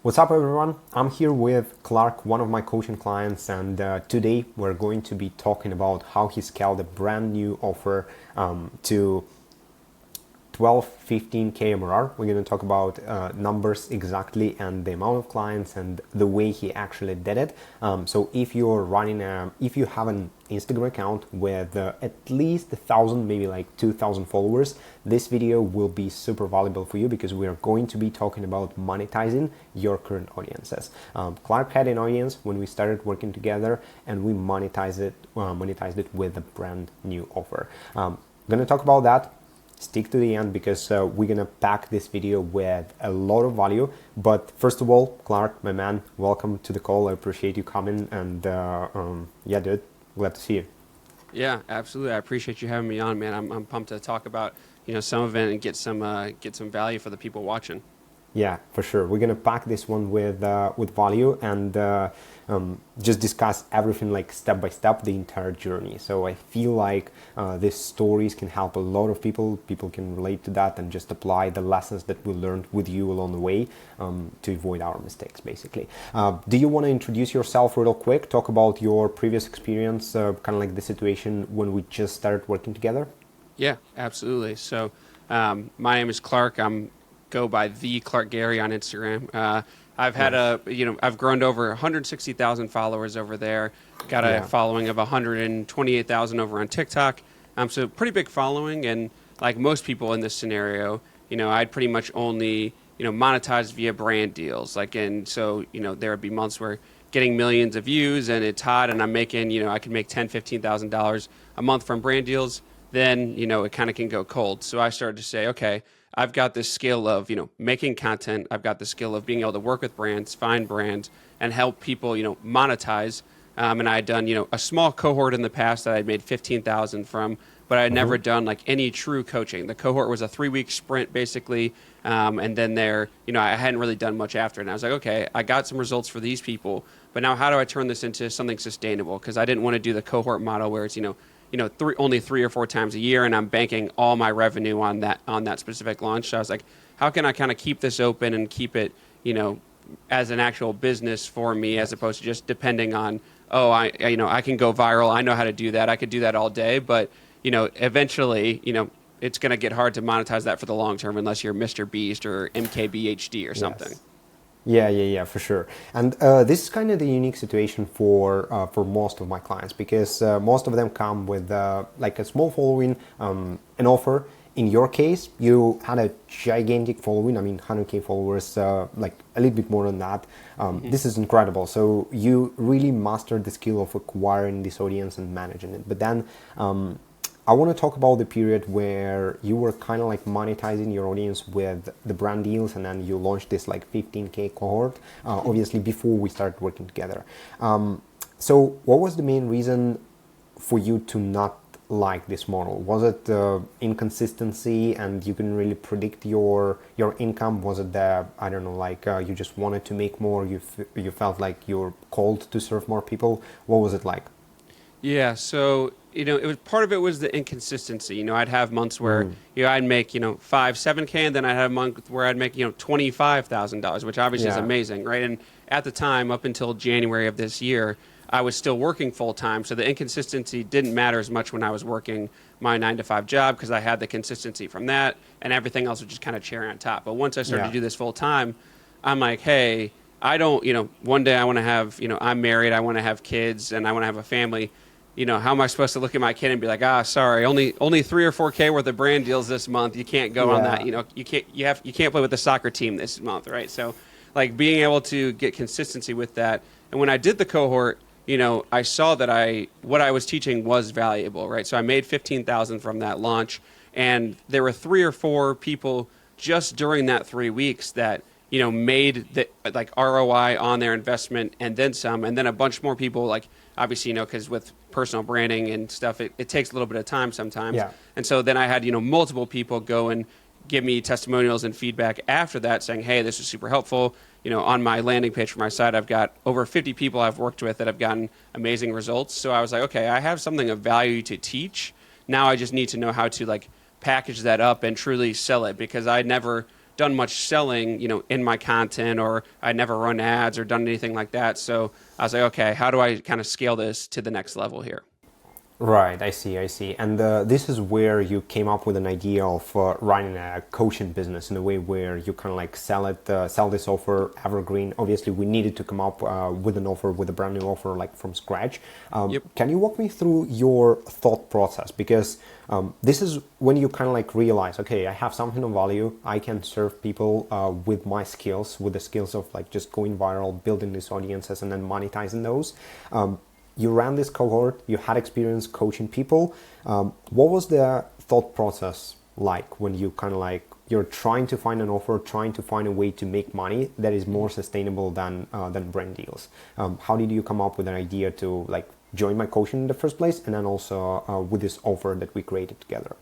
What's up, everyone? I'm here with Clark, one of my coaching clients, and today we're going to be talking about how he scaled a brand new offer to 12, 15K MRR. We're going to talk about numbers exactly and the amount of clients and the way he actually did it. So if you're if you have an Instagram account with at least 1,000, maybe like 2,000 followers, this video will be super valuable for you because we are going to be talking about monetizing your current audiences. Clark had an audience when we started working together, and we monetized it with a brand new offer. I'm going to talk about that. Stick to the end because we're gonna pack this video with a lot of value. But first of all, Clark, my man, welcome to the call. I appreciate you coming, and yeah, dude, glad to see you. Yeah, absolutely. I appreciate you having me on, man. I'm pumped to talk about some of it and get some value for the people watching. Yeah, for sure. We're gonna pack this one with value and just discuss everything like step by step, the entire journey. So I feel like these stories can help a lot of people. People can relate to that and just apply the lessons that we learned with you along the way to avoid our mistakes, basically. Do you want to introduce yourself real quick? Talk about your previous experience, kind of like the situation when we just started working together. Yeah, absolutely. So my name is Clark. Go by the Clark Gary on Instagram. I've had I've grown to over 160,000 followers over there. Got a following of 128,000 over on TikTok. So pretty big following, and like most people in this scenario, I'd pretty much only monetize via brand deals. There would be months where getting millions of views and it's hot, and I'm making I can make $10,000-$15,000 a month from brand deals. Then it kind of can go cold. So I started to say, okay, I've got this skill of, making content. I've got the skill of being able to work with brands, find brands, and help people, monetize. And I had done, a small cohort in the past that I'd made 15,000 from, but I had never done like any true coaching. The cohort was a 3-week sprint basically. And then I hadn't really done much after. And I was like, okay, I got some results for these people, but now how do I turn this into something sustainable? Because I didn't want to do the cohort model where it's, only 3 or 4 times a year, and I'm banking all my revenue on that specific launch. So I was like, how can I kind of keep this open and keep it, as an actual business for me, as opposed to just depending on, I can go viral. I know how to do that. I could do that all day, but eventually, it's going to get hard to monetize that for the long term unless you're Mr. Beast or MKBHD or something. Yes. Yeah, for sure. And this is kind of the unique situation for most of my clients because most of them come with like a small following, an offer. In your case, you had a gigantic following. I mean, 100K followers, like a little bit more than that. This is incredible. So you really mastered the skill of acquiring this audience and managing it. But then I want to talk about the period where you were kind of like monetizing your audience with the brand deals, and then you launched this like 15K cohort, obviously before we started working together. So what was the main reason for you to not like this model? Was it inconsistency and you couldn't really predict your income? Was it that, I don't know, like you just wanted to make more, you felt like you're called to serve more people? What was it like? Yeah, so it was part of it was the inconsistency. I'd have months where I'd make 5-7K, and then I'd have a month where I'd make $25,000, which obviously is amazing, right? And at the time, up until January of this year, I was still working full time, so the inconsistency didn't matter as much when I was working my 9-to-5 job because I had the consistency from that, and everything else was just kind of cherry on top. But once I started to do this full time, I'm like, hey, I don't, one day I want to have, I'm married, I want to have kids, and I want to have a family. How am I supposed to look at my kid and be like, sorry, only 3 or 4K worth of brand deals this month. You can't go on that. You can't play with the soccer team this month, right? So, like being able to get consistency with that. And when I did the cohort, I saw that what I was teaching was valuable, right? So I made 15,000 from that launch, and there were 3 or 4 people just during that 3 weeks that made the like ROI on their investment and then some, and then a bunch more people like. Obviously, because with personal branding and stuff, it takes a little bit of time sometimes. Yeah. And so then I had, multiple people go and give me testimonials and feedback after that saying, hey, this was super helpful. On my landing page for my site, I've got over 50 people I've worked with that have gotten amazing results. So I was like, okay, I have something of value to teach. Now I just need to know how to like package that up and truly sell it because I never done much selling, in my content, or I'd never run ads or done anything like that. So I was like, okay, how do I kind of scale this to the next level here? Right, I see, I see. And this is where you came up with an idea of running a coaching business in a way where you kind of like sell this offer evergreen. Obviously, we needed to come up with an offer, with a brand new offer, like from scratch. Yep. Can you walk me through your thought process? Because this is when you kind of like realize, okay, I have something of value. I can serve people with my skills, with the skills of like just going viral, building these audiences, and then monetizing those. You ran this cohort, you had experience coaching people. What was the thought process like when you kind of like, you're trying to find an offer, trying to find a way to make money that is more sustainable than brand deals? How did you come up with an idea to like join my coaching in the first place, and then also with this offer that we created together?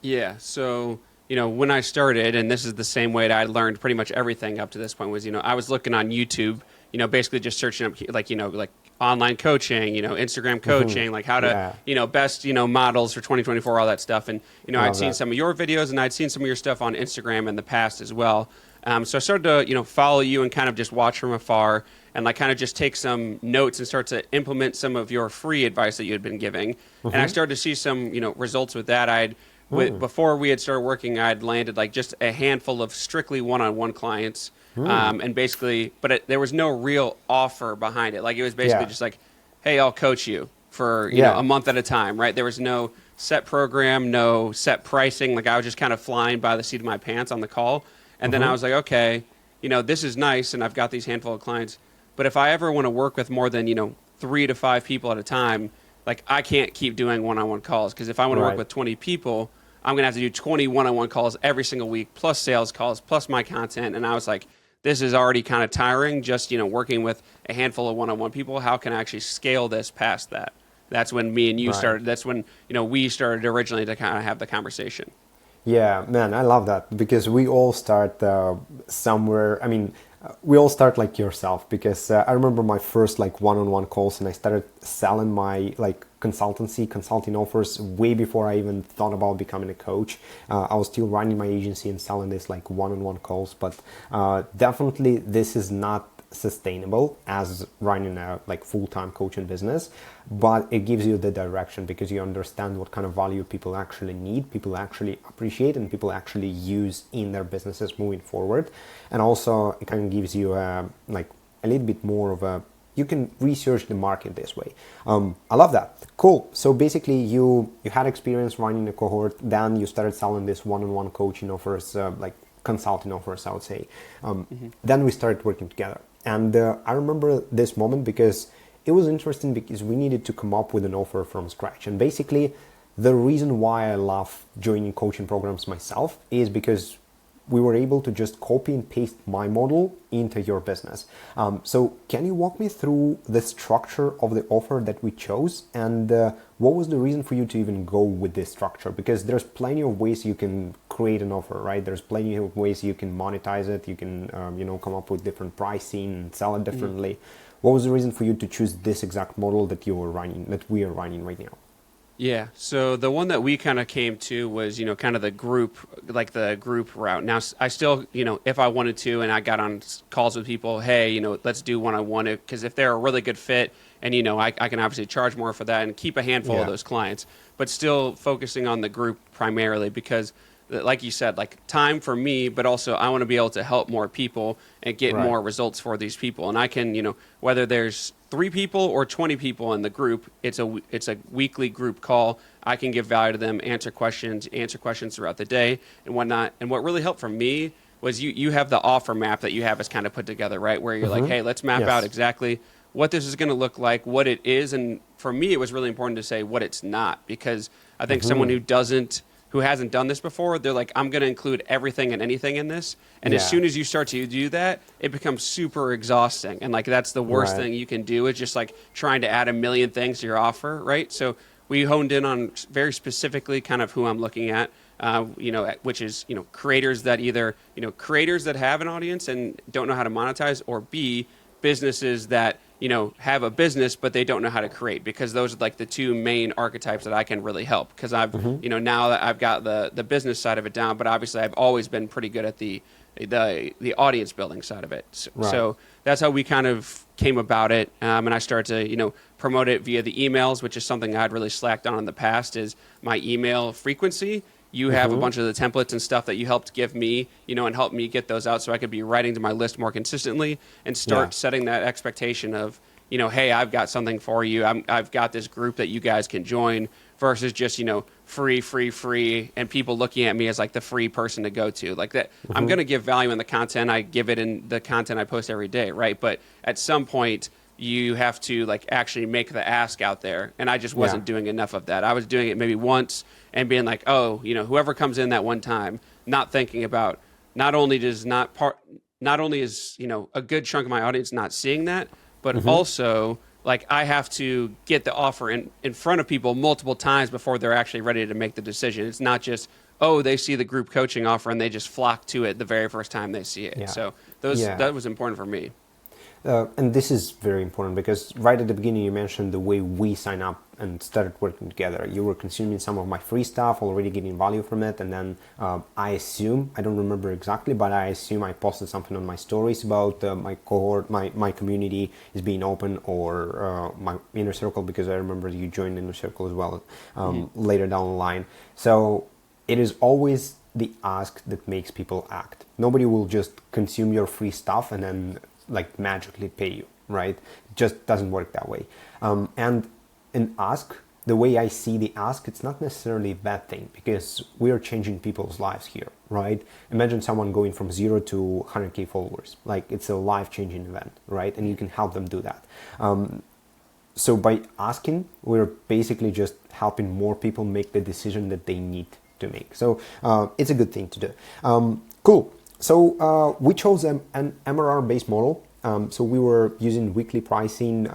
Yeah. So, when I started, and this is the same way that I learned pretty much everything up to this point was, I was looking on YouTube, basically just searching up like online coaching, Instagram coaching, like how to, best, models for 2024, all that stuff. And, I'd seen some of your videos, and I'd seen some of your stuff on Instagram in the past as well. So I started to, follow you and kind of just watch from afar, and like kind of just take some notes and start to implement some of your free advice that you had been giving. And I started to see some, results with that. Before we had started working, I'd landed like just a handful of strictly one-on-one clients. And basically, but there was no real offer behind it. Like it was basically just like, hey, I'll coach you for, a month at a time, right? There was no set program, no set pricing. Like I was just kind of flying by the seat of my pants on the call. And then I was like, okay, this is nice. And I've got these handful of clients, but if I ever want to work with more than, 3 to 5 people at a time, like I can't keep doing one-on-one calls. Because if I want to work with 20 people, I'm going to have to do 20 one-on-one calls every single week, plus sales calls, plus my content. And I was like, this is already kind of tiring, just, working with a handful of one-on-one people. How can I actually scale this past that? That's when me and you started. That's when, we started originally to kind of have the conversation. Yeah, man, I love that, because we all start somewhere. I mean, we all start like yourself, because I remember my first like one-on-one calls, and I started selling my like consulting offers way before I even thought about becoming a coach. I was still running my agency and selling this like one-on-one calls, but definitely this is not sustainable as running a like full-time coaching business, but it gives you the direction, because you understand what kind of value people actually need, people actually appreciate, and people actually use in their businesses moving forward. And also it kind of gives you like a little bit more of a, you can research the market this way. I love that. Cool. So basically you had experience running a cohort, then you started selling this one-on-one coaching offers, like consulting offers, I would say. Then we started working together. And I remember this moment because it was interesting, because we needed to come up with an offer from scratch. And basically the reason why I love joining coaching programs myself is because we were able to just copy and paste my model into your business. So can you walk me through the structure of the offer that we chose, and what was the reason for you to even go with this structure? Because there's plenty of ways you can create an offer, right? There's plenty of ways you can monetize it. You can, come up with different pricing and sell it differently. What was the reason for you to choose this exact model that we are running right now? Yeah. So the one that we kind of came to was, kind of the group route. Now, I still, if I wanted to, and I got on calls with people, hey, let's do one-on-one, because if they're a really good fit, and, I can obviously charge more for that and keep a handful of those clients, but still focusing on the group primarily, because like you said, like time for me, but also I want to be able to help more people and get more results for these people. And I can, whether there's 3 people or 20 people in the group, it's a weekly group call. I can give value to them, answer questions throughout the day and whatnot. And what really helped for me was you have the offer map that you have us kind of put together, right? Where you're like, hey, let's map out exactly what this is going to look like, what it is. And for me, it was really important to say what it's not, because I think someone who hasn't done this before, they're like, I'm going to include everything and anything in this. And as soon as you start to do that, it becomes super exhausting. And like, that's the worst thing you can do, is just like trying to add a million things to your offer, right? So we honed in on very specifically kind of who I'm looking at, which is, creators that either, creators that have an audience and don't know how to monetize, or B, businesses that, have a business, but they don't know how to create, because those are like the 2 main archetypes that I can really help. Because I've, now that I've got the business side of it down, but obviously I've always been pretty good at the the audience building side of it. So, Right. so that's how we kind of came about it. And I started to, promote it via the emails, which is something I'd really slacked on in the past, is my email frequency. You have a bunch of the templates and stuff that you helped give me, and help me get those out so I could be writing to my list more consistently and start setting that expectation of, hey, I've got something for you. I've got this group that you guys can join versus just, free, and people looking at me as like the free person to go to. Like that, I'm going to give value in the content. I give it in the content I post every day, right? But at some point, you have to like actually make the ask out there. And I just wasn't doing enough of that. I was doing it maybe once and being like, oh, whoever comes in that one time, not thinking about not only is, a good chunk of my audience not seeing that, but also like I have to get the offer in front of people multiple times before they're actually ready to make the decision. It's not just, oh, they see the group coaching offer and they just flock to it the very first time they see it. So that was important for me. And this is very important because right at the beginning you mentioned the way we sign up and started working together. You were consuming some of my free stuff, already getting value from it, and then I assume, I don't remember exactly, but I assume I posted something on my stories about my cohort, my community is being open, or my inner circle, because I remember you joined inner circle as well later down the line. So it is always the ask that makes people act. Nobody will just consume your free stuff and then like magically pay you, right? It just doesn't work that way. And an ask, the way I see the ask, it's not necessarily a bad thing because we are changing people's lives here, right? Imagine someone going from 0 to 100K followers. Like it's a life-changing event, right? And you can help them do that. So by asking, we're basically just helping more people make the decision that they need to make. So it's a good thing to do. Cool. So we chose an MRR-based model. So we were using weekly pricing,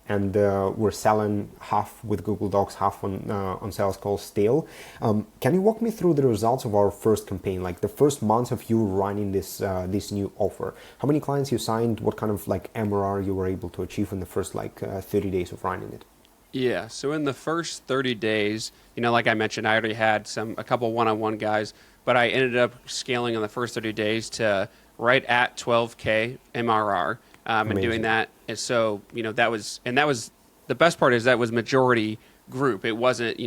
and we're selling half with Google Docs, half on sales calls still. Can you walk me through the results of our first campaign, like the first months of you running this new offer? How many clients you signed? What kind of like MRR you were able to achieve in the first 30 days of running it? Yeah. So in the first 30 days, like I mentioned, I already had a couple one-on-one guys, but I ended up scaling in the first 30 days to right at 12K MRR, and doing that. And so, that was the best part is that was majority group. It wasn't,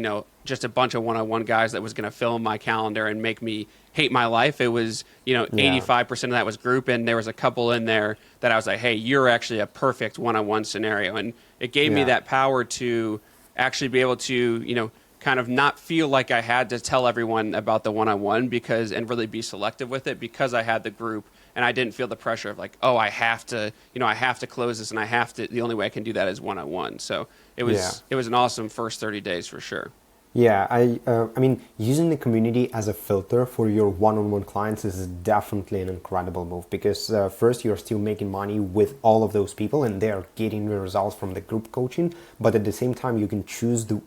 just a bunch of one-on-one guys that was going to fill in my calendar and make me hate my life. It was, 85% of that was group. And there was a couple in there that I was like, hey, you're actually a perfect one-on-one scenario. And it gave me that power to actually be able to, kind of not feel like I had to tell everyone about the one-on-one and really be selective with it because I had the group and I didn't feel the pressure of like, oh, I have to close this and the only way I can do that is one-on-one. So it was an awesome first 30 days for sure. Yeah, I mean, using the community as a filter for your one-on-one clients is definitely an incredible move because first, you're still making money with all of those people and they're getting the results from the group coaching. But at the same time, you can choose the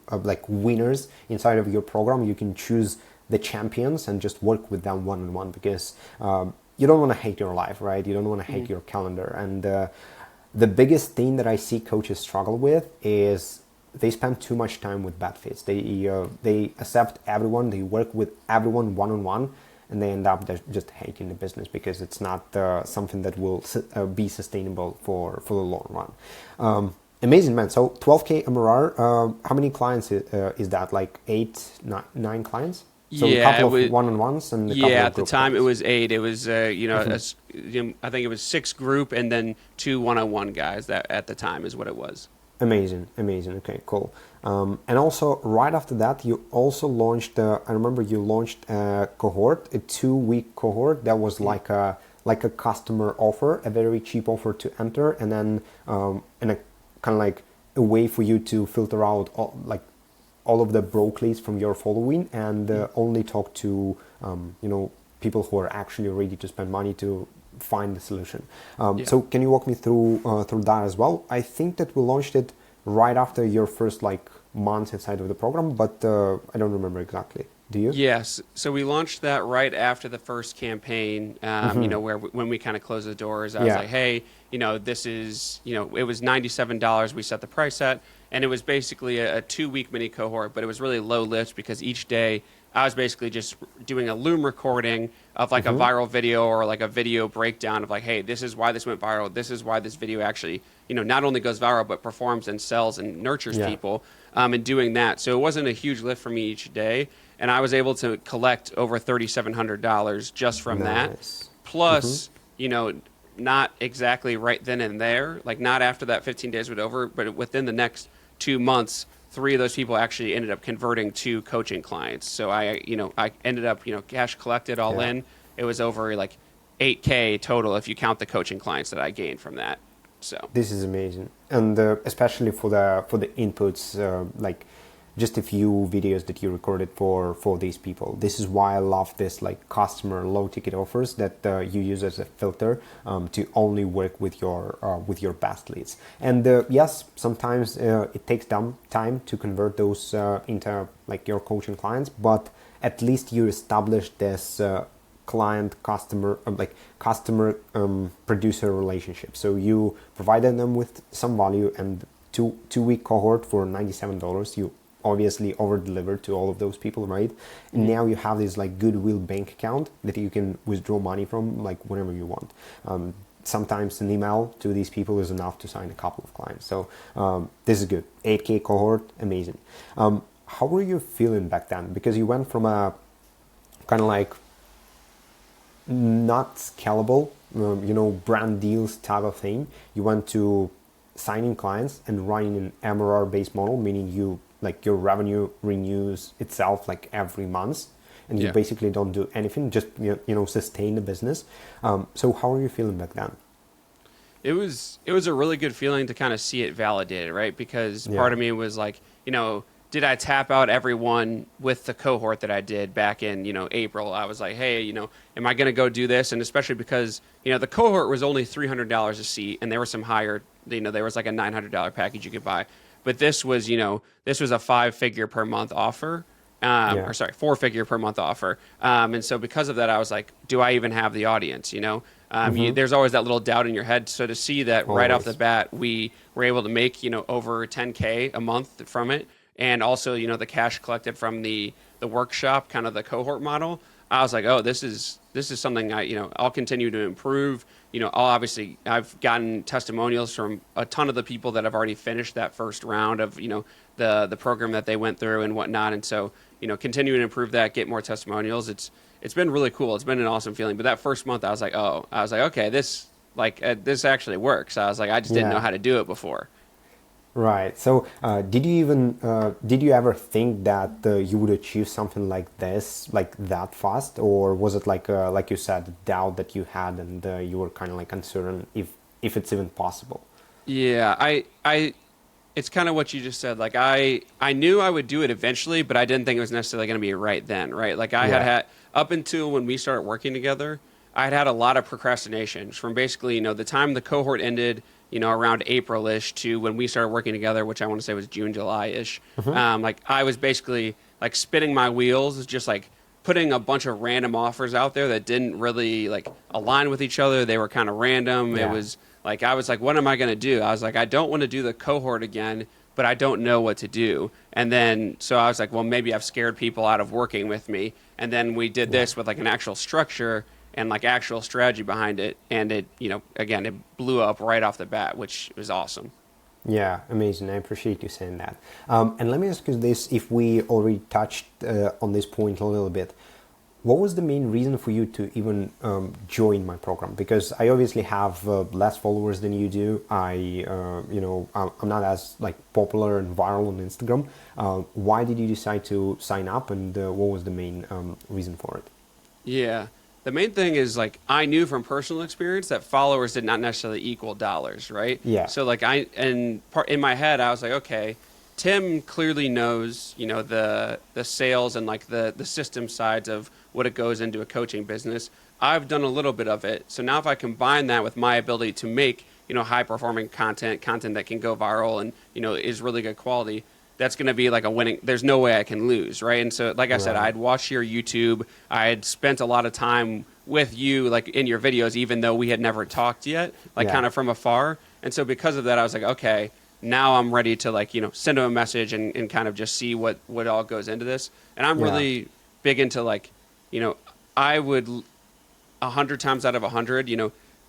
winners inside of your program. You can choose the champions and just work with them one-on-one because you don't want to hate your life, right? You don't want to hate your calendar. And the biggest thing that I see coaches struggle with is they spend too much time with bad fits. They accept everyone, they work with everyone one-on-one, and they end up just hating the business because it's not something that will be sustainable for the long run. Amazing, man. So 12K MRR, how many clients is that? Like 9 clients? So a couple of one-on-ones and a couple of at the time clients. It was 8. It was I think it was 6 group and then 2 one-on-one guys. That at the time is what it was. Amazing. Okay, cool. And also, right after that, you also launched. I remember you launched a cohort, a 2-week cohort that was like a customer offer, a very cheap offer to enter, and then and a kind of like a way for you to filter out all of the broke leads from your following and only talk to people who are actually ready to spend money to find the solution. So can you walk me through that as well? I think that we launched it right after your first months inside of the program, but I don't remember exactly. Do you? Yes. So we launched that right after the first campaign, when we kind of closed the doors. I was like, hey, this is, it was $97 we set the price at. And it was basically a 2-week mini cohort, but it was really low lift because each day I was basically just doing a Loom recording of like a viral video or like a video breakdown of like, hey, this is why this went viral. This is why this video actually, not only goes viral, but performs and sells and nurtures Yeah. people, and doing that. So it wasn't a huge lift for me each day. And I was able to collect over $3,700 just from that. Nice. Plus, not exactly right then and there, like not after that 15 days was over, but within the next 2 months, 3 of those people actually ended up converting to coaching clients. So I ended up, cash collected all Yeah. in. It was over like 8K total if you count the coaching clients that I gained from that. So This is amazing, and especially for the inputs, like just a few videos that you recorded for these people. This is why I love this like customer low ticket offers that you use as a filter to only work with your best leads. And yes, sometimes it takes them time to convert those into like your coaching clients, but at least you establish this client customer customer producer relationship. So you provided them with some value, and two-week cohort for $97, you obviously over delivered to all of those people, right? And now you have this like goodwill bank account that you can withdraw money from like whenever you want. Sometimes an email to these people is enough to sign a couple of clients. So this is good. 8K cohort, amazing. How were you feeling back then? Because you went from a kind of like not scalable, brand deals type of thing. You went to signing clients and running an MRR based model, meaning your revenue renews itself like every month, and you basically don't do anything, just sustain the business. So how are you feeling back then? it was a really good feeling to kind of see it validated, right? Because part of me was like, did I tap out everyone with the cohort that I did back in, April? I was like, hey, am I going to go do this? And especially because, the cohort was only $300 a seat, and there were some higher, there was like a $900 package you could buy. But this was, this was a 5-figure per month offer. Or sorry, 4-figure per month offer. And so because of that, I was like, do I even have the audience? There's always that little doubt in your head. So to see that right off the bat, we were able to make, over 10K a month from it. And also, the cash collected from the workshop, kind of the cohort model, I was like, oh, this is something I'll continue to improve. I've gotten testimonials from a ton of the people that have already finished that first round of, the program that they went through and whatnot. And so, continuing to improve that, get more testimonials. It's been really cool. It's been an awesome feeling. But that first month, I was like, okay, this actually works. I was like, I just didn't know how to do it before. Right. So, did you ever think that you would achieve something like this, like that fast, or was it like you said, doubt that you had, and you were kind of like uncertain if it's even possible? Yeah, it's kind of what you just said. Like I knew I would do it eventually, but I didn't think it was necessarily going to be right then, right? Like I had up until when we started working together, I'd had a lot of procrastinations from basically, the time the cohort ended, around April-ish to when we started working together, which I want to say was June, July-ish. Like I was basically like spinning my wheels, just like putting a bunch of random offers out there that didn't really like align with each other. They were kind of random. It was like, I was like, what am I going to do? I was like, I don't want to do the cohort again, but I don't know what to do. And then, so I was like, well, maybe I've scared people out of working with me. And then we did this with like an actual structure and like actual strategy behind it. And it, again, it blew up right off the bat, which was awesome. Yeah, amazing. I appreciate you saying that. And let me ask you this, if we already touched on this point a little bit, what was the main reason for you to even join my program? Because I obviously have less followers than you do. I'm not as like popular and viral on Instagram. Why did you decide to sign up, and what was the main reason for it? Yeah. The main thing is like I knew from personal experience that followers did not necessarily equal dollars, right? Yeah. So like in my head I was like, okay, Tim clearly knows, the sales and like the system sides of what it goes into a coaching business. I've done a little bit of it. So now if I combine that with my ability to make, high performing content that can go viral and, is really good quality, that's going to be like a winning. There's no way I can lose, right? And so, like I said, I'd watched your YouTube. I had spent a lot of time with you, like in your videos, even though we had never talked yet, like kind of from afar. And so, because of that, I was like, okay, now I'm ready to like, send him a message and kind of just see what all goes into this. And I'm really big into like, you know, I would 100 times out of 100,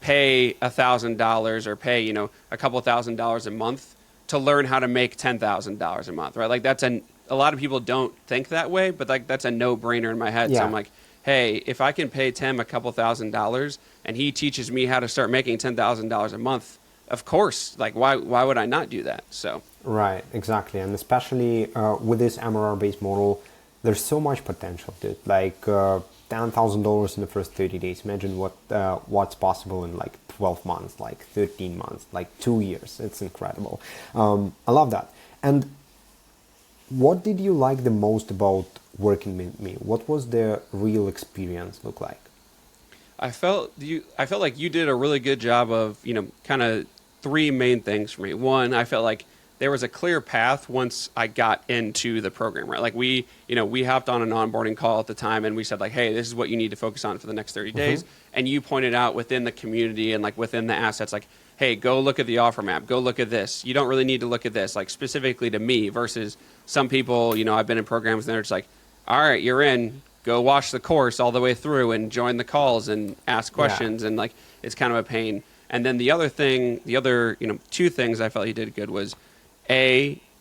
pay $1,000 or pay, a couple $1,000s a month to learn how to make $10,000 a month, right? Like a lot of people don't think that way, but like that's a no-brainer in my head. So I'm Yeah. like, hey, if I can pay Tim a couple $1,000s and he teaches me how to start making $10,000 a month, of course, like why would I not do that? So Right, exactly, and especially with this MRR based model, there's so much potential to it. Like $10,000 in the first 30 days. Imagine what's possible in like 12 months, like 13 months, like 2 years. It's incredible. I love that. And what did you like the most about working with me? What was the real experience look like? I felt like you did a really good job of, kind of three main things for me. One, I felt like there was a clear path once I got into the program, right? Like we hopped on an onboarding call at the time and we said like, hey, this is what you need to focus on for the next 30 Mm-hmm. days. And you pointed out within the community and like within the assets, like, hey, go look at the offer map, go look at this. You don't really need to look at this, like specifically to me versus some people, I've been in programs and they're just like, all right, you're in, go watch the course all the way through and join the calls and ask Yeah. questions. And like, it's kind of a pain. And then the other, two things I felt you did good was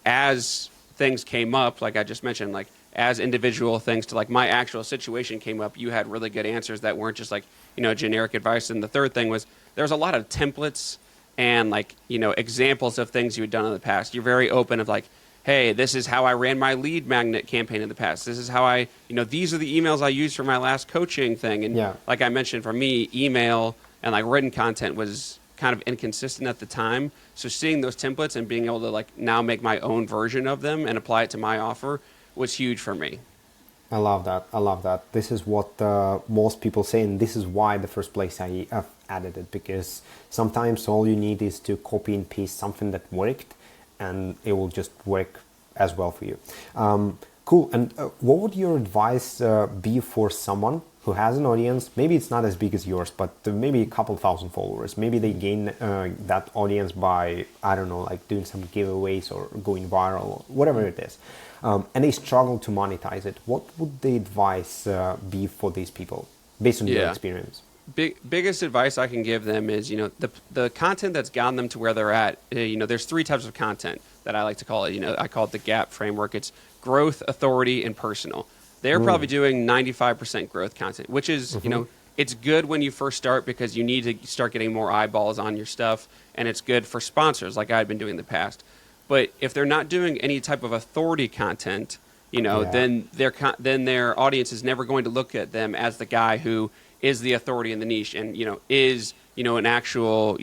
as things came up, like I just mentioned, like as individual things to like my actual situation came up, you had really good answers that weren't just like, generic advice. And the third thing was there was a lot of templates and like, examples of things you had done in the past. You're very open of like, hey, this is how I ran my lead magnet campaign in the past. This is how these are the emails I used for my last coaching thing. And Yeah. like I mentioned, for me, email and like written content was kind of inconsistent at the time. So seeing those templates and being able to like now make my own version of them and apply it to my offer was huge for me. I love that. I love that. This is what most people say, and this is why the first place I added it, because sometimes all you need is to copy and paste something that worked, and it will just work as well for you. Cool. And what would your advice be for someone who has an audience? Maybe it's not as big as yours, but maybe a couple thousand followers. Maybe they gain that audience by, I don't know, like doing some giveaways or going viral, or whatever it is. And they struggle to monetize it. What would the advice be for these people based on your Yeah. experience? Biggest advice I can give them is, the content that's gotten them to where they're at. There's three types of content that I like to call it. I call it the GAP framework. It's growth, authority, and personal. They're probably doing 95% growth content, which is, it's good when you first start because you need to start getting more eyeballs on your stuff, and it's good for sponsors like I've been doing in the past. But if they're not doing any type of authority content, Yeah. then their audience is never going to look at them as the guy who is the authority in the niche and is an actual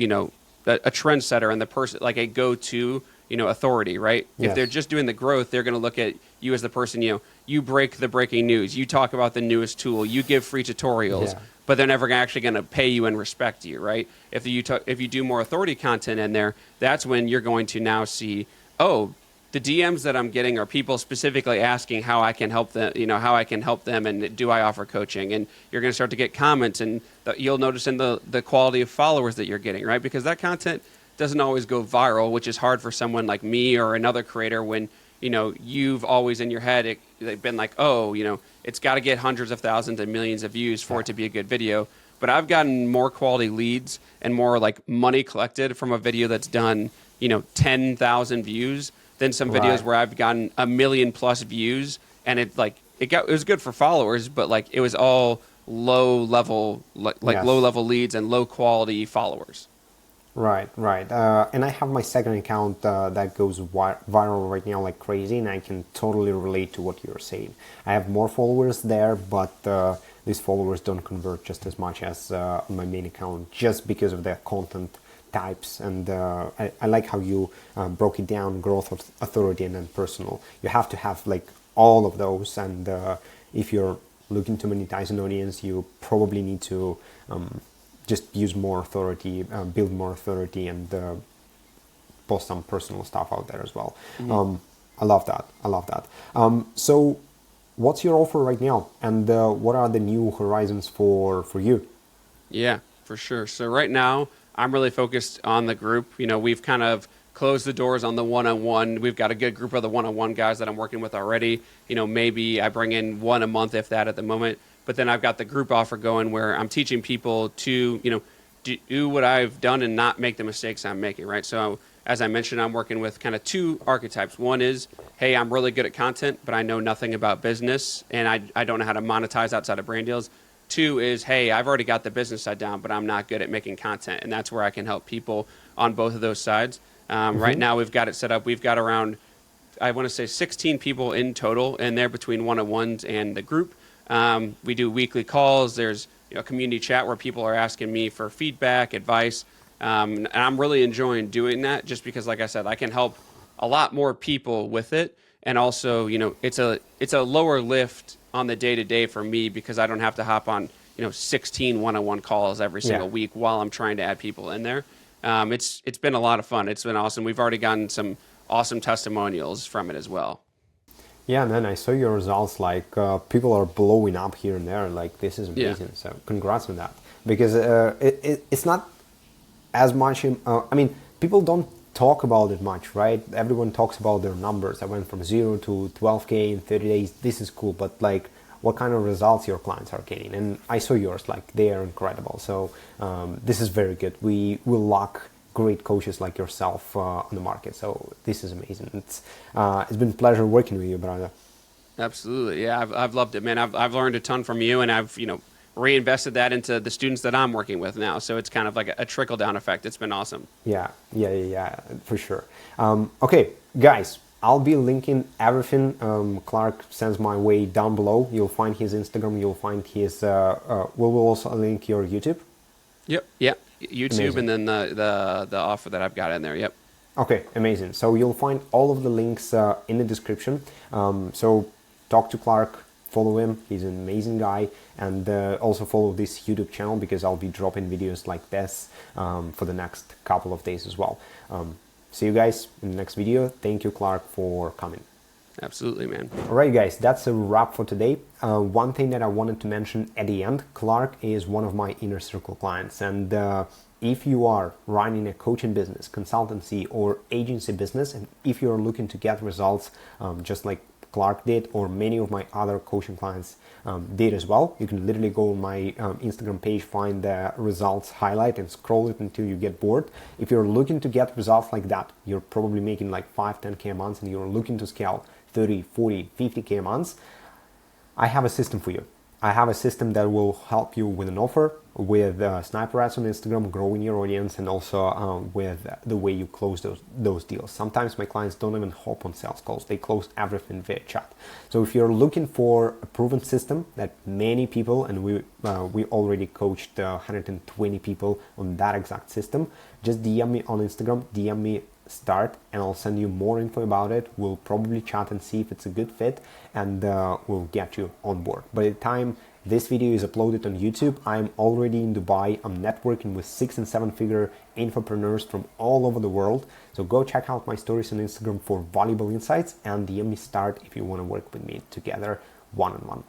a trendsetter and the person like a go-to authority, right? If they're Yes. just doing the growth, they're going to look at you as the person, you break the breaking news, you talk about the newest tool, you give free tutorials, Yeah. but they're never actually going to pay you and respect you, right? If you do more authority content in there, that's when you're going to now see, oh, the DMs that I'm getting are people specifically asking how I can help them, how I can help them, and do I offer coaching? And you're going to start to get comments, and you'll notice in the quality of followers that you're getting, right? Because that content doesn't always go viral, which is hard for someone like me or another creator when you've always in your head they've been like, oh, it's got to get hundreds of thousands and millions of views for it to be a good video. But I've gotten more quality leads and more like money collected from a video that's done 10,000 views than some videos Right. where I've gotten 1 million+ views, and it was good for followers, but like it was all low level like Yes. low level leads and low quality followers. Right, right. And I have my second account that goes viral right now like crazy, and I can totally relate to what you're saying. I have more followers there, but these followers don't convert just as much as my main account, just because of their content types. And I like how you broke it down: growth, authority, and then personal. You have to have like all of those, and if you're looking to monetize an audience, you probably need to just use more authority, build more authority, and post some personal stuff out there as well. I love that. I love that. So, what's your offer right now, and what are the new horizons for you? Yeah, for sure. So right now, I'm really focused on the group. We've kind of close the doors on the one-on-one. We've got a good group of the one-on-one guys that I'm working with already. Maybe I bring in one a month, if that, at the moment. But then I've got the group offer going where I'm teaching people to, do what I've done and not make the mistakes I'm making, right? So as I mentioned, I'm working with kind of two archetypes. One is, hey, I'm really good at content, but I know nothing about business, and I don't know how to monetize outside of brand deals. Two is, hey, I've already got the business side down, but I'm not good at making content, and that's where I can help people on both of those sides. Right now, we've got it set up. We've got around, I want to say, 16 people in total, and they're between one-on-ones and the group. We do weekly calls. There's community chat where people are asking me for feedback, advice, and I'm really enjoying doing that just because, like I said, I can help a lot more people with it, and also, it's a lower lift on the day-to-day for me because I don't have to hop on 16 one-on-one calls every single week while I'm trying to add people in there. It's been a lot of fun. It's been awesome. We've already gotten some awesome testimonials from it as well. Yeah, man, I saw your results. Like people are blowing up here and there. Like this is amazing. So congrats on that, because it's not as much. I mean, people don't talk about it much, right? Everyone talks about their numbers. I went from 0 to 12K in 30 days. This is cool, but like, what kind of results your clients are getting? And I saw yours. Like they are incredible. So this is very good. We will lack great coaches like yourself on the market. So this is amazing. It's been a pleasure working with you, brother. Absolutely. Yeah, I've loved it, man. I've learned a ton from you, and I've, reinvested that into the students that I'm working with now. So it's kind of like a trickle down effect. It's been awesome. Yeah, for sure. Okay, guys, I'll be linking everything Clark sends my way down below. You'll find his Instagram. You'll find his, we'll also link your YouTube. Yep. YouTube. Amazing. And then the offer that I've got in there. Yep. Okay, amazing. So you'll find all of the links in the description. So talk to Clark, follow him. He's an amazing guy. And also follow this YouTube channel because I'll be dropping videos like this for the next couple of days as well. See you guys in the next video. Thank you, Clark, for coming. Absolutely, man. All right, guys, that's a wrap for today. One thing that I wanted to mention at the end, Clark is one of my inner circle clients. And if you are running a coaching business, consultancy, or agency business, and if you're looking to get results just like Clark did, or many of my other coaching clients did as well, you can literally go on my Instagram page, find the results highlight, and scroll it until you get bored. If you're looking to get results like that, you're probably making like 5-10K a month, and you're looking to scale 30, 40, 50K a month, I have a system for you. I have a system that will help you with an offer, with sniper ads on Instagram, growing your audience, and also with the way you close those deals. Sometimes my clients don't even hop on sales calls. They close everything via chat. So if you're looking for a proven system that many people, and we already coached 120 people on that exact system, just DM me on Instagram, DM me start, and I'll send you more info about it. We'll probably chat and see if it's a good fit, and we'll get you on board. By the time this video is uploaded on YouTube, I'm already in Dubai. I'm networking with 6- and 7-figure infopreneurs from all over the world. So go check out my stories on Instagram for valuable insights, and DM me start if you want to work with me together one-on-one.